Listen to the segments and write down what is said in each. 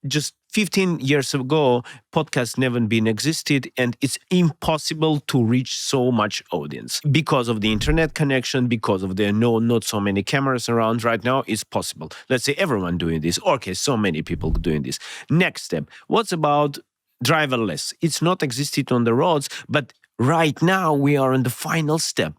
just 15 years ago, podcasts never been existed, and it's impossible to reach so much audience because of the internet connection, because of the not so many cameras around. Right now, it's possible. Let's say everyone doing this. Okay, so many people doing this. Next step. What's about driverless? It's not existed on the roads, but right now we are in the final step.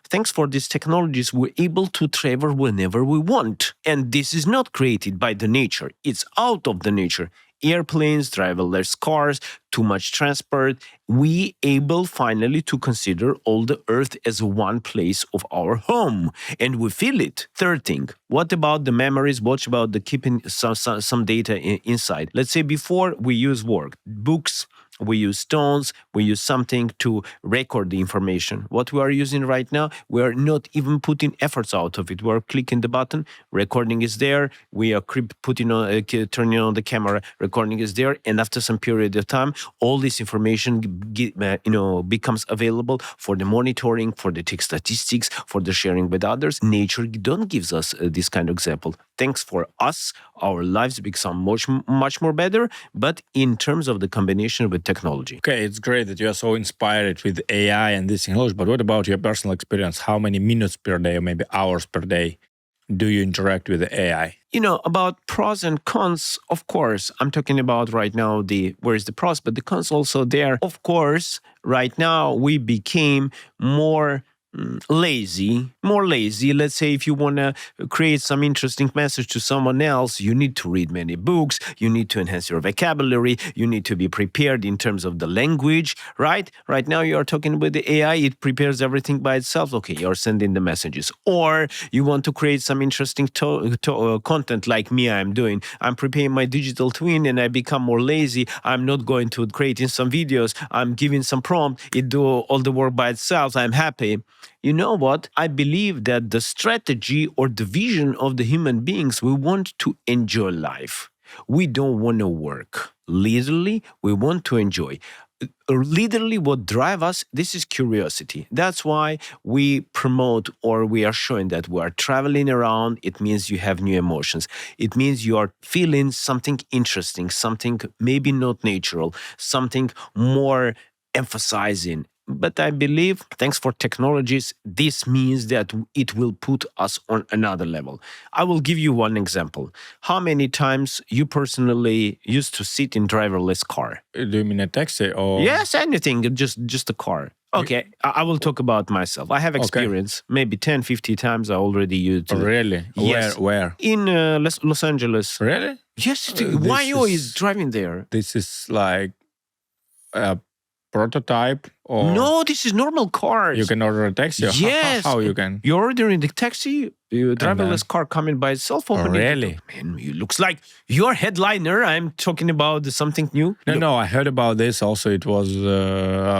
Thanks for these technologies, we're able to travel whenever we want. And this is not created by the nature. It's out of the nature. Airplanes, driverless cars, too much transport. We able finally to consider all the earth as one place of our home, and we feel it. Third thing, what about the memories? What about the keeping some data inside? Let's say before we use work, books, we use stones, we use something to record the information. What we are using right now, we are not even putting efforts out of it. We are clicking the button, recording is there. We are turning on the camera, recording is there. And after some period of time, all this information becomes available for the monitoring, for the tech statistics, for the sharing with others. Nature don't gives us this kind of example. Thanks for us, our lives become much more better, but in terms of the combination with technology. Okay, it's great that you are so inspired with AI and this technology, but what about your personal experience? How many minutes per day or maybe hours per day do you interact with the AI? About pros and cons, of course, I'm talking about right now where is the pros, but the cons also there. Of course, right now we became more lazy. Let's say if you want to create some interesting message to someone else, you need to read many books, you need to enhance your vocabulary, you need to be prepared in terms of the language, right? Right now you are talking with the AI, it prepares everything by itself. Okay, you're sending the messages. Or you want to create some interesting content like me I'm doing. I'm preparing my digital twin and I become more lazy. I'm not going to creating some videos. I'm giving some prompt. It do all the work by itself. I'm happy. You know what? I believe that the strategy or the vision of the human beings, we want to enjoy life. We don't want to work. Literally, we want to enjoy. Literally, what drives us, this is curiosity. That's why we promote or we are showing that we are traveling around. It means you have new emotions. It means you are feeling something interesting, something maybe not natural, something more emphasizing. But I believe, thanks for technologies, this means that it will put us on another level. I will give you one example. How many times you personally used to sit in driverless car? Do you mean a taxi or? Yes, anything, just a car. Okay, I will talk about myself. I have experience, maybe 10, 50 times I already used it. Oh, really? Yes. Where? In Los Angeles. Really? Yes, YO is driving there. This is like a prototype or? No, this is normal cars. You can order a taxi? Yes. How you can? You're ordering the taxi, driverless car coming by itself. Really? Man, it looks like your headliner. I'm talking about something new. No, I heard about this also. It was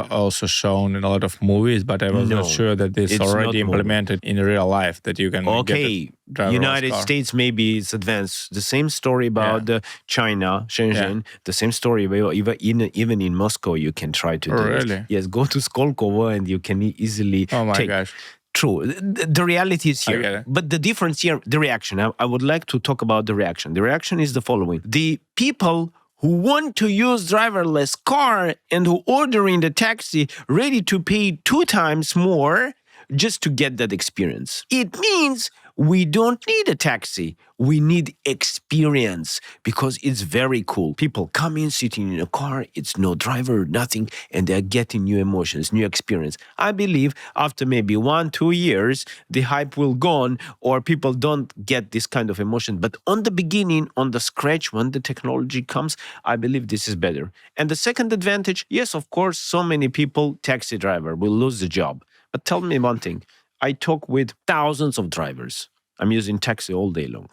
also shown in a lot of movies, but I was not sure that this already implemented in real life, that you can get a driverless United car. States, maybe it's advanced. The same story about China, Shenzhen. The same story, even in Moscow, you can try to do it. Really? Yes, go to Skolkovo and you can easily Oh my take. gosh. True. The reality is here. But the difference here, the reaction, I would like to talk about the reaction. The reaction is the following. The people who want to use driverless car and who ordering the taxi ready to pay 2 times more just to get that experience. It means we don't need a taxi. We need experience because it's very cool. People come in, sitting in a car, it's no driver, nothing, and they're getting new emotions, new experience. I believe after maybe 1-2 years, the hype will gone or people don't get this kind of emotion. But on the beginning, on the scratch, when the technology comes, I believe this is better. And the second advantage, yes, of course, so many people, taxi driver, will lose the job. But tell me one thing. I talk with thousands of drivers. I'm using taxi all day long.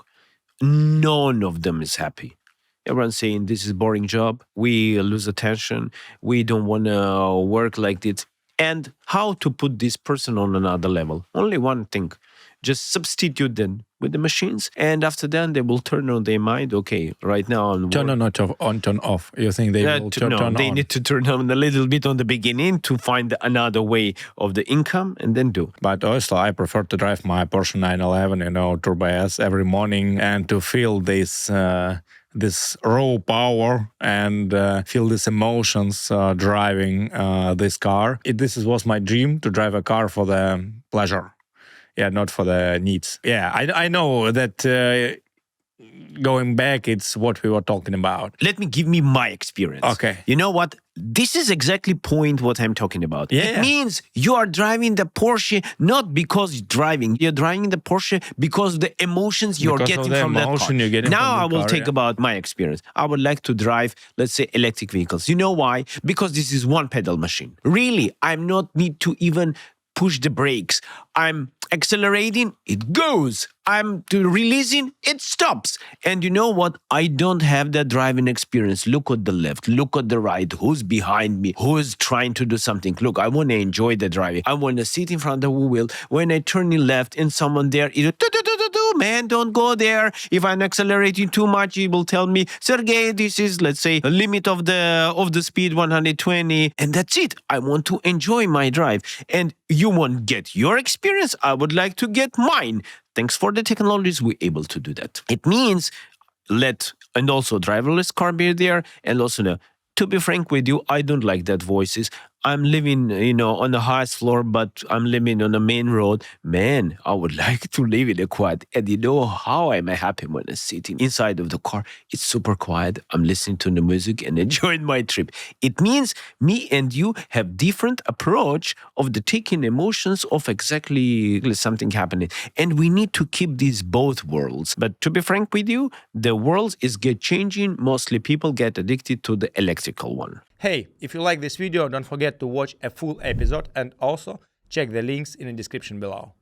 None of them is happy. Everyone's saying this is a boring job. We lose attention. We don't want to work like this. And how to put this person on another level? Only one thing. Just substitute them with the machines. And after that, they will turn on their mind. Okay, right now on turn off. You think they will turn on? They need to turn on a little bit on the beginning to find another way of the income and then do. But also, I prefer to drive my Porsche 911, Turbo S every morning and to feel this this raw power and feel these emotions driving this car. This was my dream, to drive a car for the pleasure. Yeah, not for the needs. Yeah, I know that going back, it's what we were talking about. Let me give me my experience. Okay. You know what? This is exactly point what I'm talking about. Yeah. It means you are driving the Porsche not because you're driving. You're driving the Porsche because the emotions you're getting from that car. Now I will take about my experience. I would like to drive, let's say, electric vehicles. You know why? Because this is one pedal machine. Really, I'm not need to even push the brakes. I'm accelerating, it goes. I'm releasing, it stops. And you know what? I don't have that driving experience. Look at the left, look at the right. Who's behind me? Who's trying to do something? Look, I want to enjoy the driving. I want to sit in front of the wheel. When I turn in left and someone there, man, don't go there. If I'm accelerating too much, he will tell me, Sergey, this is, let's say, a limit of the speed 120. And that's it. I want to enjoy my drive. And you won't get your experience. I would like to get mine. Thanks for the technologies, we're able to do that. It means and also driverless car be there. And also, to be frank with you, I don't like that voices. I'm living, on the highest floor, but I'm living on the main road. Man, I would like to live in a quiet. And you know how am I happy when I'm sitting inside of the car? It's super quiet. I'm listening to the music and enjoying my trip. It means me and you have different approach of the taking emotions of exactly something happening. And we need to keep these both worlds. But to be frank with you, the world is changing. Mostly people get addicted to the electrical one. Hey, if you like this video, don't forget to watch a full episode and also check the links in the description below.